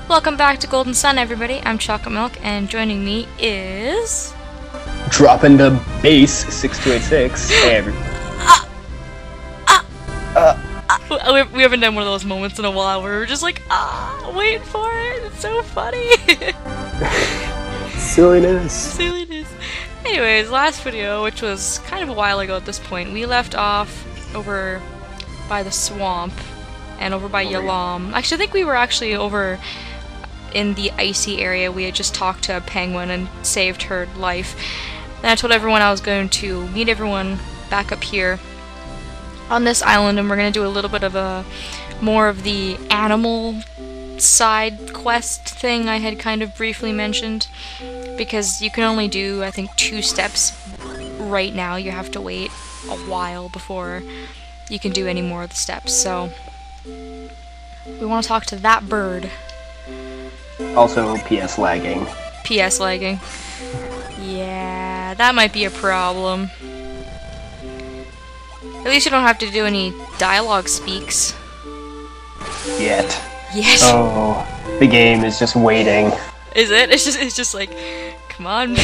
Welcome back to Golden Sun, everybody. I'm Chocolate Milk, and joining me is... Dropping the Bass6286. Hey, everybody. We haven't done one of those moments in a while where we're just like, waiting for it. It's so funny. Silliness. Silliness. Anyways, last video, which was kind of a while ago at this point, we left off over by the swamp and over by Yalam. Actually, I think we were actually over in the icy area. We had just talked to a penguin and saved her life. Then I told everyone I was going to meet everyone back up here on this island, and we're going to do a little bit of a more of the animal side quest thing I had kind of briefly mentioned, because you can only do, I think, 2 steps right now. You have to wait a while before you can do any more of the steps, so we want to talk to that bird. Also, PS lagging. PS lagging. Yeah, that might be a problem. At least you don't have to do any dialogue speaks. Yet. Yes. Oh, the game is just waiting. Is it? It's just like, come on.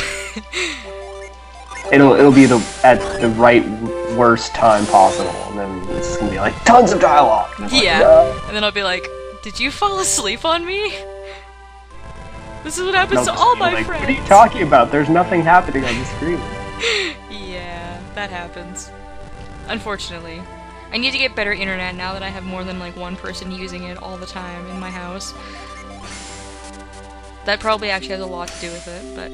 It'll be at the right worst time possible, and then it's just gonna be like tons of dialogue. And it's yeah. Like, no. And then I'll be like, did you fall asleep on me? This is what happens to all my friends. What are you talking about? There's nothing happening on the screen. Yeah, that happens. Unfortunately. I need to get better internet now that I have more than like one person using it all the time in my house. That probably actually has a lot to do with it, but...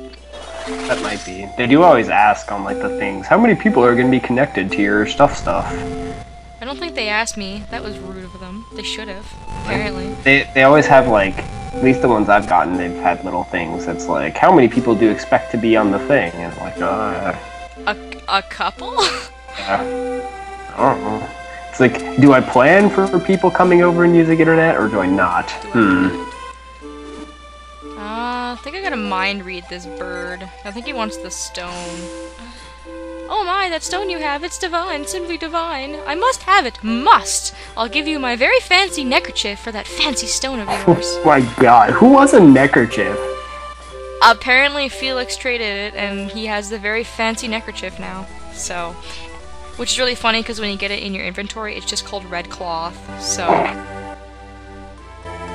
That might be. They do always ask on like the things, how many people are going to be connected to your stuff? I don't think they asked me. That was rude of them. They should have, apparently. They always have like, at least the ones I've gotten, they've had little things that's like, how many people do you expect to be on the thing? And it's like, A couple? Yeah. I don't know. It's like, do I plan for people coming over and using internet, or do I not? I think I gotta mind read this bird. I think he wants the stone. Oh my, that stone you have, it's divine, simply divine. I must have it, must! I'll give you my very fancy neckerchief for that fancy stone of yours. Oh my god, who wants a neckerchief? Apparently Felix traded it, and he has the very fancy neckerchief now, so... Which is really funny, because when you get it in your inventory, it's just called red cloth, so...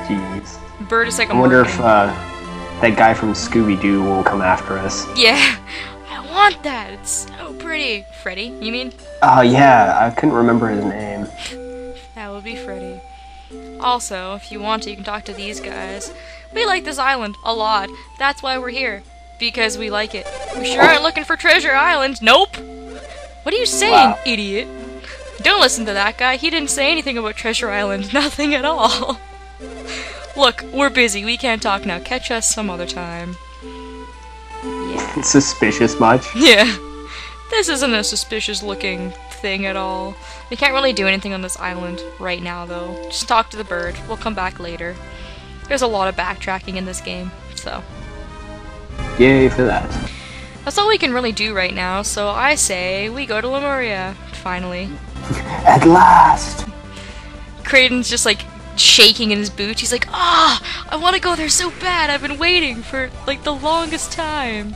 Jeez. Bird is like a I wonder if, that guy from Scooby-Doo will come after us. Yeah! I want that! It's so pretty! Freddy, you mean? Yeah, I couldn't remember his name. That would be Freddy. Also, if you want to, you can talk to these guys. We like this island a lot. That's why we're here. Because we like it. We sure aren't looking for Treasure Island. Nope! What are you saying, idiot? Don't listen to that guy. He didn't say anything about Treasure Island. Nothing at all. Look, we're busy. We can't talk now. Catch us some other time. Yeah. Suspicious much? Yeah. This isn't a suspicious looking thing at all. We can't really do anything on this island right now, though. Just talk to the bird. We'll come back later. There's a lot of backtracking in this game, so... Yay for that. That's all we can really do right now, so I say we go to Lemuria, finally. At last! Kraden's just like shaking in his boots. He's like, I want to go there so bad. I've been waiting for like the longest time.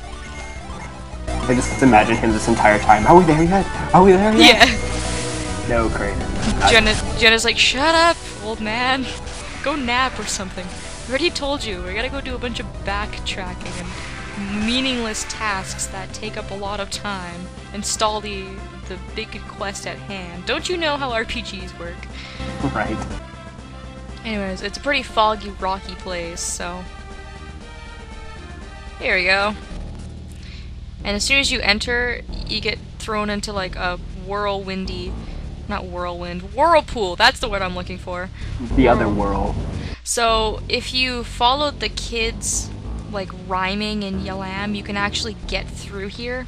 I just imagine him this entire time. Are we there yet? Are we there yet? Yeah. No, Kraden. Jenna's like, shut up, old man. Go nap or something. I already told you, we gotta go do a bunch of backtracking and meaningless tasks that take up a lot of time and stall the big quest at hand. Don't you know how RPGs work? Right. Anyways, it's a pretty foggy, rocky place, so... Here we go. And as soon as you enter, you get thrown into like a whirlpool, that's the word I'm looking for. The other world. So, if you followed the kids like rhyming in Yalam, you can actually get through here.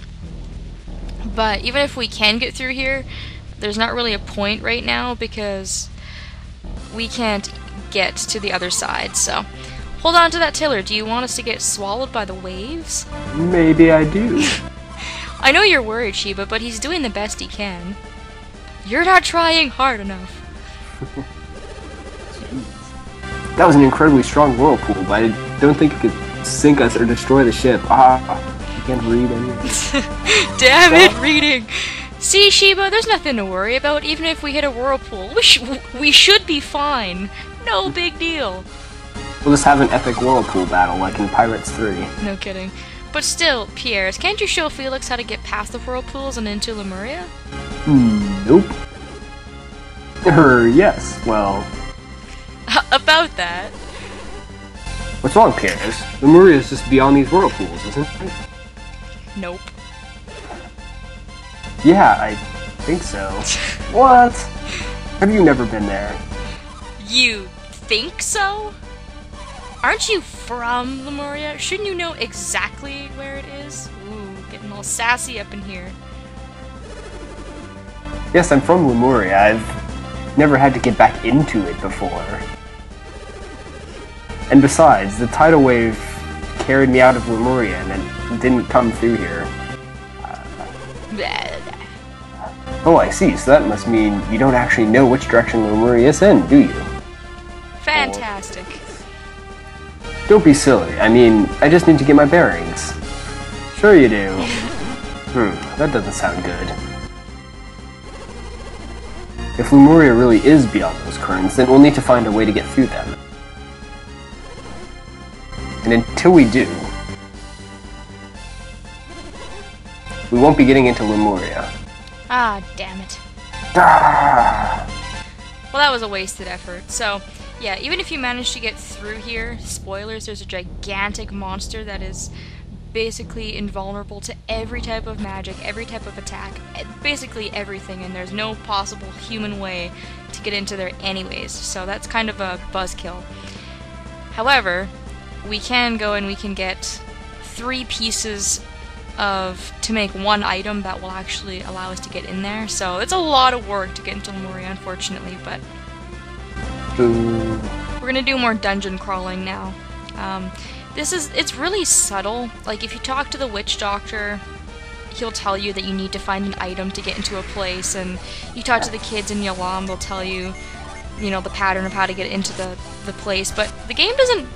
But even if we can get through here, there's not really a point right now because we can't get to the other side, so hold on to that tiller. Do you want us to get swallowed by the waves? Maybe I do. I know you're worried, Sheba, but he's doing the best he can. You're not trying hard enough. That was an incredibly strong whirlpool, but I don't think it could sink us or destroy the ship. You can't read anything. Damn it, reading! See, Sheba, there's nothing to worry about. Even if we hit a whirlpool, we should be fine. No big deal. We'll just have an epic whirlpool battle like in Pirates 3. No kidding. But still, Pierre, can't you show Felix how to get past the whirlpools and into Lemuria? Nope. Yes, well... About that. What's wrong, Pierre? Lemuria is just beyond these whirlpools, isn't it? Nope. Yeah, I think so. What? Have you never been there? You think so? Aren't you from Lemuria? Shouldn't you know exactly where it is? Ooh, getting all sassy up in here. Yes, I'm from Lemuria. I've never had to get back into it before. And besides, the tidal wave carried me out of Lemuria and then didn't come through here. Oh, I see. So that must mean you don't actually know which direction Lemuria is in, do you? Fantastic. Don't be silly. I mean, I just need to get my bearings. Sure you do. That doesn't sound good. If Lemuria really is beyond those currents, then we'll need to find a way to get through them. And until we do, we won't be getting into Lemuria. Ah, damn it. Ah! Well, that was a wasted effort. So, yeah, even if you manage to get through here, spoilers, there's a gigantic monster that is basically invulnerable to every type of magic, every type of attack, basically everything, and there's no possible human way to get into there anyways, so that's kind of a buzzkill. However, we can go and we can get 3 pieces to make one item that will actually allow us to get in there, so it's a lot of work to get into Lemuria, unfortunately, but we're gonna do more dungeon crawling now. It's really subtle. Like, if you talk to the witch doctor, he'll tell you that you need to find an item to get into a place, and you talk to the kids in Yalam, they'll tell you, the pattern of how to get into the place, but the game doesn't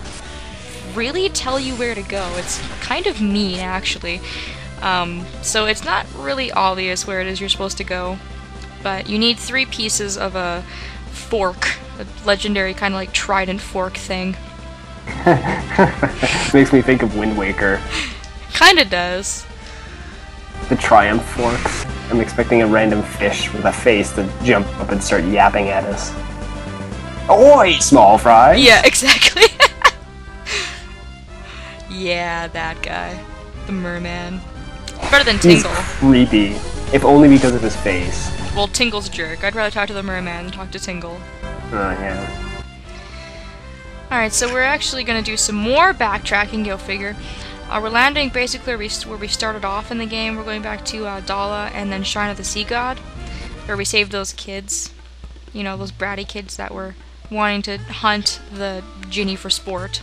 really tell you where to go. It's kind of mean, actually. So it's not really obvious where it is you're supposed to go, but you need 3 pieces of a fork, a legendary kind of like trident fork thing. Makes me think of Wind Waker. Kinda does. The Triumph forks. I'm expecting a random fish with a face to jump up and start yapping at us. Oi, small fry! Yeah, exactly. Yeah, that guy. The merman. Better than Tingle. He's creepy, if only because of his face. Well, Tingle's a jerk. I'd rather talk to the merman than talk to Tingle. Oh, yeah. Alright, so we're actually going to do some more backtracking, go figure. We're landing basically where we started off in the game. We're going back to Dala and then Shrine of the Sea God, where we saved those kids. Those bratty kids that were wanting to hunt the genie for sport.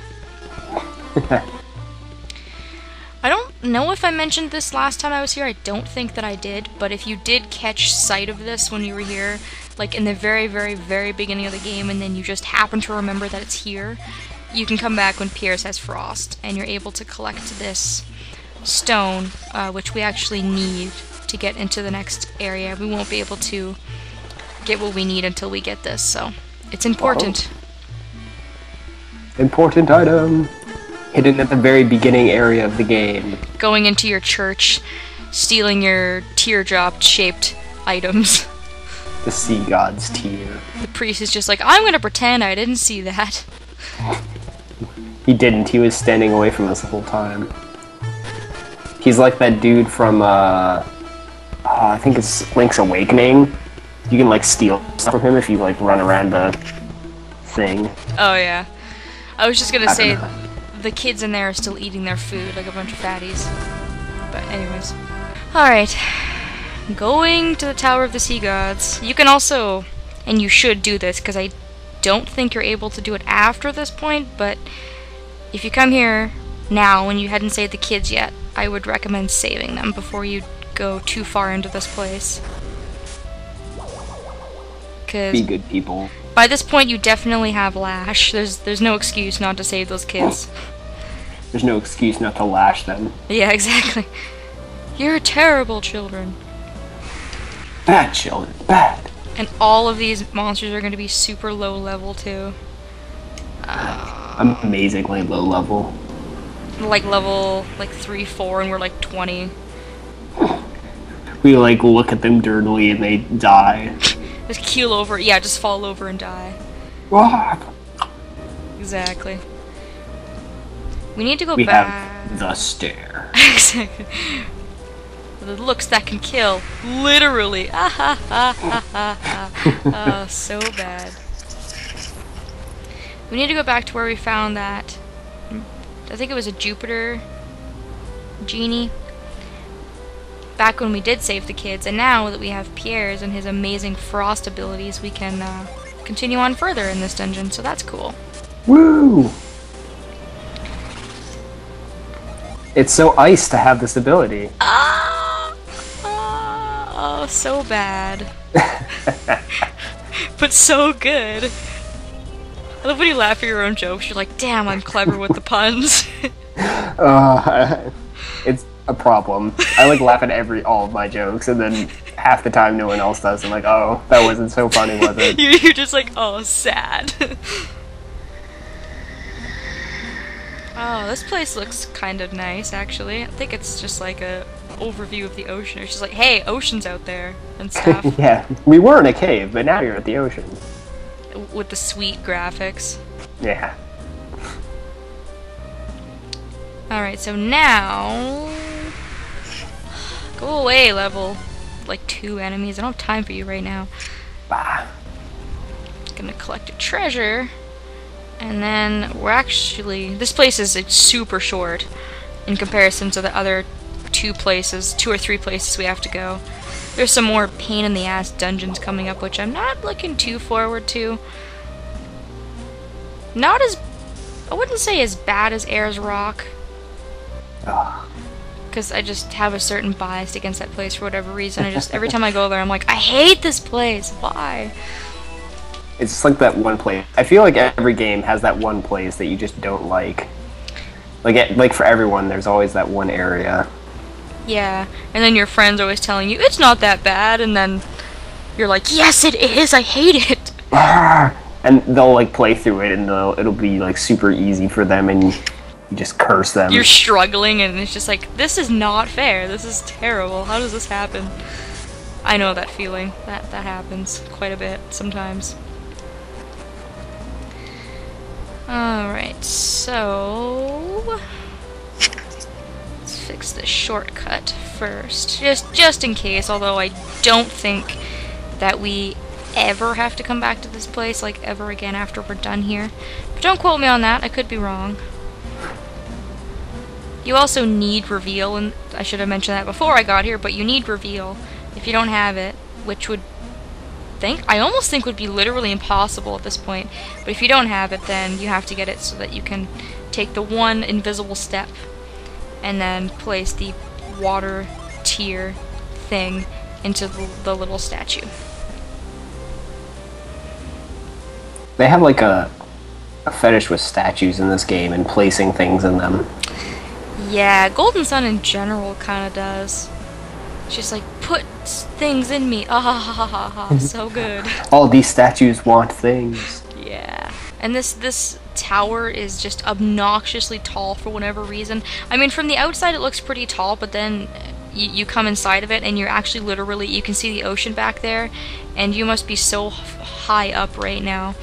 I don't know if I mentioned this last time I was here. I don't think that I did, but if you did catch sight of this when you were here, like in the very, very, very beginning of the game, and then you just happen to remember that it's here, you can come back when Pierce has frost, and you're able to collect this stone, which we actually need to get into the next area. We won't be able to get what we need until we get this, so it's important. Important item! Hidden at the very beginning area of the game. Going into your church, stealing your teardrop-shaped items. The sea god's tear. The priest is just like, I'm gonna pretend I didn't see that. He didn't. He was standing away from us the whole time. He's like that dude from, I think it's Link's Awakening. You can, like, steal stuff from him if you, like, run around the thing. Oh, yeah. I was just gonna say, the kids in there are still eating their food like a bunch of fatties. But anyways. Alright. Going to the Tower of the Sea Gods. You can also, and you should do this, because I don't think you're able to do it after this point, but if you come here now and you hadn't saved the kids yet, I would recommend saving them before you go too far into this place. Be good people. By this point, you definitely have Lash. There's no excuse not to save those kids. There's no excuse not to lash them. Yeah, exactly. You're terrible children. Bad children, bad. And all of these monsters are going to be super low level too. Amazingly low level. Like level 3, 4, and we're like 20. We like look at them dirtily and they die. Just keel over, yeah, just fall over and die. Ah. Exactly. We need to go We back. have the stare. Exactly. The looks that can kill. Literally. Ah ha ha ha ha ha. Oh, so bad. We need to go back to where we found that. I think it was a Jupiter genie. Back when we did save the kids, and now that we have Pierre's and his amazing frost abilities, we can continue on further in this dungeon, so that's cool. Woo! It's so ice to have this ability. Oh, so bad. But so good. I love when you laugh at your own jokes. You're like, damn, I'm clever with the puns. It's a problem. I like laugh at all of my jokes, and then half the time no one else does. I'm like, oh, that wasn't so funny, was it? You're just like, oh, sad. Oh, this place looks kind of nice, actually. I think it's just like a overview of the ocean. It's just like, hey, ocean's out there and stuff. Yeah, we were in a cave, but now you're at the ocean. With the sweet graphics. Yeah. Alright, so now... Go away, level, like, 2 enemies. I don't have time for you right now. Bah. Gonna collect a treasure. And then we're actually... This place is super short in comparison to the other 2 or 3 places we have to go. There's some more pain-in-the-ass dungeons coming up, which I'm not looking too forward to. Not as... I wouldn't say as bad as Ayers Rock. Because I just have a certain bias against that place for whatever reason. Every time I go there, I'm like, I hate this place! Why? It's just like that one place. I feel like every game has that one place that you just don't like. Like for everyone, there's always that one area. Yeah, and then your friend's always telling you, it's not that bad, and then you're like, yes it is, I hate it! And they'll like play through it, and it'll be like super easy for them, and you just curse them. You're struggling, and it's just like, this is not fair, this is terrible, how does this happen? I know that feeling, that happens quite a bit sometimes. Alright, so... let's fix this shortcut first, just in case, although I don't think that we ever have to come back to this place, like, ever again after we're done here. But don't quote me on that, I could be wrong. You also need reveal, and I should have mentioned that before I got here, but you need reveal if you don't have it, which I almost think would be literally impossible at this point. But if you don't have it, then you have to get it so that you can take the one invisible step and then place the water tier thing into the little statue. They have like a fetish with statues in this game and placing things in them. Yeah, Golden Sun in general kind of does. It's just like, put things in me. Ah ha ha ha ha. So good. All these statues want things. Yeah. And this tower is just obnoxiously tall for whatever reason. I mean, from the outside it looks pretty tall, but then you come inside of it and you're actually literally, you can see the ocean back there, and you must be so high up right now.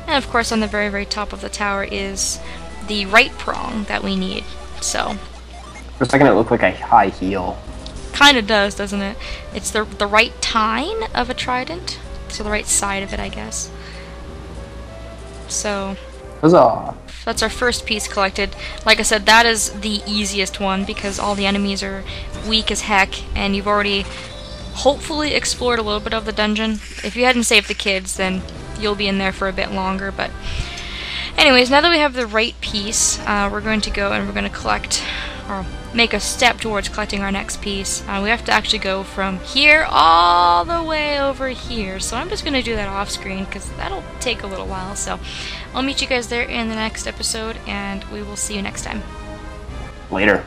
And of course on the very, very top of the tower is the right prong that we need. So. For a second it looked like a high heel. Kinda does, doesn't it? It's the right tine of a trident. So the right side of it, I guess. So... Huzzah! That's our first piece collected. Like I said, that is the easiest one because all the enemies are weak as heck, and you've already hopefully explored a little bit of the dungeon. If you hadn't saved the kids, then you'll be in there for a bit longer, but... Anyways, now that we have the right piece, we're going to go and we're going to collect or make a step towards collecting our next piece. We have to actually go from here all the way over here. So I'm just going to do that off screen because that'll take a little while. So I'll meet you guys there in the next episode, and we will see you next time. Later.